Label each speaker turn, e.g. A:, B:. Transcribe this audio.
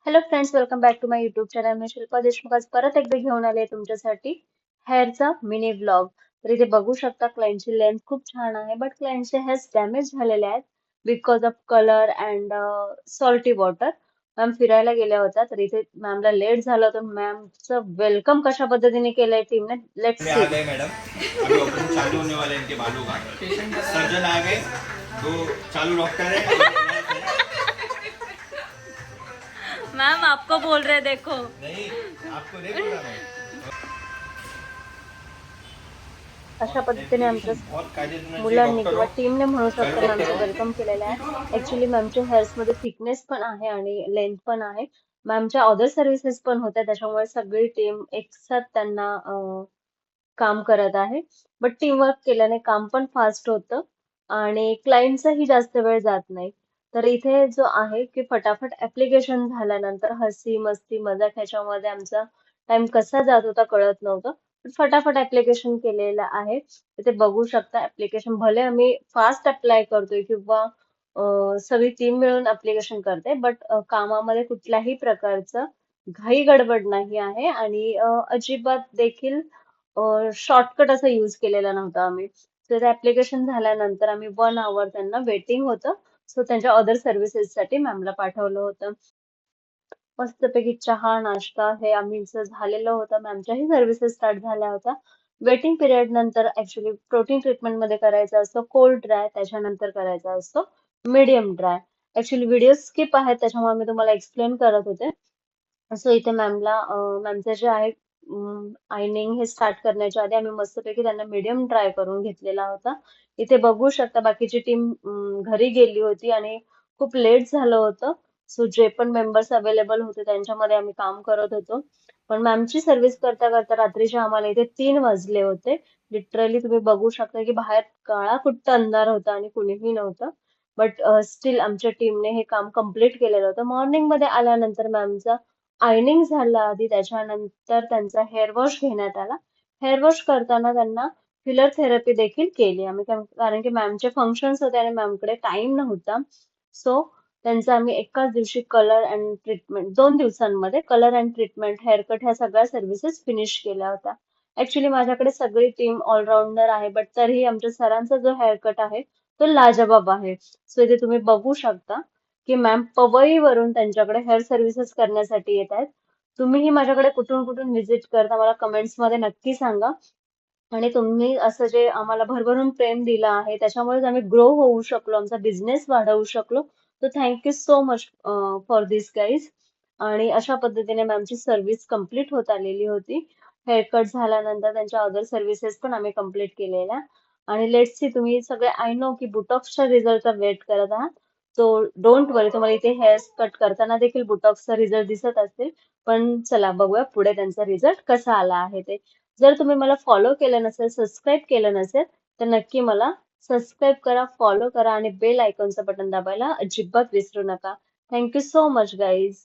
A: Hello friends, welcome back to my YouTube channel. मी शिल्पा देशमुख आज परत एकदा घेऊन आले तुमच्यासाठी हेअरचा मिनी व्लॉग. तर इथे बघू शकता क्लायंटची लेंथ खूप छान आहे, बट क्लायंटचे हेअर्स डॅमेज झालेले आहेत because of colour and salty water. Ma'am फिरायला गेल्या होत्या, तर इथे मॅमला लेट झालं, तर मॅमचं वेलकम कशा पद्धतीने केलंय टीमने, लेट्स
B: में आ
A: सी.
B: गए मैडम। अभी ऑपरेशन चालू होने वाले हैं इनके बालों का। सर्जन आ गए, दो चालू डॉक्टर है।
C: मैम आपको बोल रहे देखो।
B: नहीं, आपको नहीं बोला मैं।
A: अशा
B: बहुत
A: पद्धतीने आमच्या
B: बहुत कायदेशीर होना चाहिए
A: मुलांनी
B: डॉक्टर
A: किंवा
B: हो।
A: टीमने म्हणू शकतो
B: चालू डॉक्टर
A: मॅमचं
B: हो।
A: वेलकम केलेलं आहे. ऍक्च्युली मॅमच्या हेअर्स मध्ये थिकनेस पण आहे आणि लेंथ पण आहे. मॅमच्या अदर सर्व्हिसेस पण होत्या, त्याच्यामुळे सगळी टीम एकसाथ त्यांना काम करत आहे. बट टीमवर्क केल्याने काम पण फास्ट होतं आणि क्लायंटचाही जास्त वेळ जात नाही. तर इथे जो आहे की फटाफट ऍप्लिकेशन झाल्यानंतर हसी मस्ती मजाक ह्याच्यामध्ये आमचा टाइम कसा जात होता कळत नव्हतं. पण फटाफट ऍप्लिकेशन केलेलं आहे. इथे बघू शकता ऍप्लिकेशन भले आम्ही फास्ट अप्लाय करतोय किंवा सगळी टीम मिळून ऍप्लिकेशन करते, बट कामामध्ये कुठल्याही प्रकारचं घाई गडबड नाही आहे आणि अजिबात देखील शॉर्टकट असा यूज केलेला नव्हता आम्ही. तर ते ऍप्लिकेशन झाल्यानंतर आम्ही 1 आवर त्यांना वेटिंग होतं. सो त्यांच्या अदर सर्व्हिसेससाठी मॅमला पाठवलं होतं. मस्तपैकी चहा, नाश्ता हे आम्हीचं झालेलं होतं. मॅमच्याही सर्व्हिसेस स्टार्ट झाल्या होत्या. वेटिंग पिरियड नंतर ऍक्च्युली प्रोटीन ट्रीटमेंट मध्ये करायचा असतो कोल्ड ड्राय, त्याच्यानंतर करायचा असतो medium dry. Actually video skip आहेत, त्याच्यामुळे मी तुम्हाला एक्सप्लेन करत होते. सो इथे मॅमला मॅमचं जे आहे आयनिंग हे स्टार्ट करण्याच्या आधी आम्ही मस्तपैकी त्यांना मीडियम ट्राय करून घेतलेला होता. इथे बघू शकता बाकीची टीम घरी गेली होती आणि खूप लेट झालं होतं. सो जे पण मेंबर्स अवेलेबल होते त्यांच्यामध्ये आम्ही काम करत होतो. पण मॅमची सर्व्हिस करता करता रात्रीचे आम्हाला इथे 3 वाजले होते. लिटरली तुम्ही बघू शकता की बाहेर काळा कुट्ट अंधार होता आणि कुणीही नव्हतं. बट स्टील आमच्या टीमने हे काम कम्प्लीट केलेलं होतं. मॉर्निंग मध्ये आल्यानंतर मॅमचा आयनिंग झालं आधी, त्याच्यानंतर त्यांचा हेअर वॉश घेण्यात आला. हेअर वॉश करताना त्यांना फिलर थेरपी देखील केली आम्ही, कारण की मॅमचे फंक्शन्स होते आणि मॅमकडे टाइम नव्हता. सो त्यांचं आम्ही एकाच दिवशी कलर अँड ट्रीटमेंट, 2 दिवसांमध्ये कलर अँड ट्रीटमेंट, हेअरकट ह्या सगळ्या सर्व्हिसेस फिनिश केल्या होत्या. ऍक्च्युली माझ्याकडे सगळी टीम ऑलराऊंडर आहे, बट तरीही आमच्या सरांचा जो हेअरकट आहे तो लाजवाब आहे. सो इथे तुम्ही बघू शकता की मॅम पवईवरून त्यांच्याकडे हेअर सर्व्हिसेस करण्यासाठी येत आहेत. तुम्हीही माझ्याकडे कुठून कुठून व्हिजिट करता मला कमेंट्स मध्ये नक्की सांगा. आणि तुम्ही असं जे आम्हाला भरभरून प्रेम दिलं आहे त्याच्यामुळेच आम्ही ग्रो होऊ शकलो, आमचा बिझनेस वाढवू शकलो. तर thank you so much for this guys. आणि अशा पद्धतीने मॅमची सर्व्हिस कम्प्लीट होत आलेली होती. हेअरकट झाल्यानंतर त्यांच्या अदर सर्व्हिसेस पण आम्ही कम्प्लीट केलेल्या. आणि लेट्स सी, तुम्ही सगळे आय नो की बुटॉक्सच्या रिझल्टचा वेट करत आहात. सो डोंट वरी, तुम्हाला इथे हेअर कट करताना देखील बुटॉक्सचा रिझल्ट दिसत असतील. पण चला बघूया पुढे त्यांचा रिझल्ट कसा आला आहे ते. जर तुम्ही मला फॉलो केलं नसेल, सबस्क्राईब केलं नसेल, तर नक्की मला सबस्क्राईब करा, फॉलो करा आणि बेल आयकॉनचं बटन दाबायला अजिबात विसरू नका. Thank you so much guys.